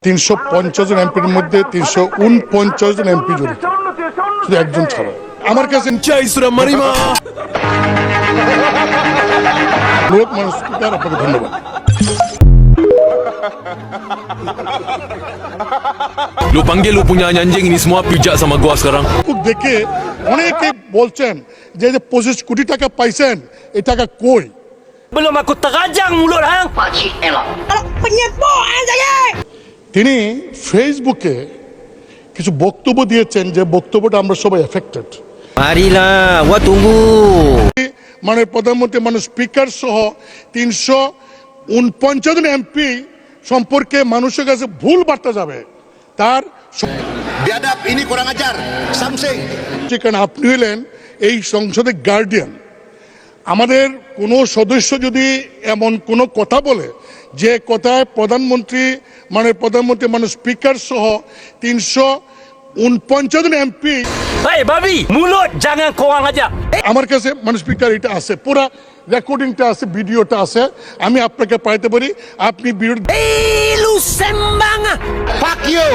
350 জন এমপির মধ্যে 349 জন এমপি জড়িত, শুধু একজন ছাড়া। আমার কাছে লোক মানুষ স্পিকার, আপনাকে ধন্যবাদ। Lu panggil lu punya anjing ini semua pijak sama gua sekarang. দেখে অনেকে বলছেন যে 25 কোটি টাকা পাইছেন, এই টাকা কই? Belum aku terajang mulut hang. Pakcik elok. Penyepoan saya. তিনি ফেসবুকে কিছু বক্তব্য দিয়েছেন, যে বক্তব্যটা আমরা সবাই এফেক্টেড। Marilah, gua tunggu. মানে প্রধানমন্ত্রী, মানে স্পিকার সহ 349 জন এমপি সম্পর্কে মানুষের কাছে ভুল বার্তা যাবে। তার Biadab, ini kurang ajar. Samsing. যেখানে আপনি হলেন এই সংসদের গার্ডিয়ান, আমাদের কোনো সদস্য যদি এমন কোনো কথা বলে যে কথায় প্রধানমন্ত্রী মানে স্পিকার সহ 349 জন MP, Hei babi, mulut jangan korang aja. আমার কাছে মানে স্পিকার এটা আছে, পুরা রেকর্ডিংটা আছে, ভিডিওটা আছে, আমি আপনাকে পাঠাতে পারি, আপনি video Lu sembang ah. Fuck you.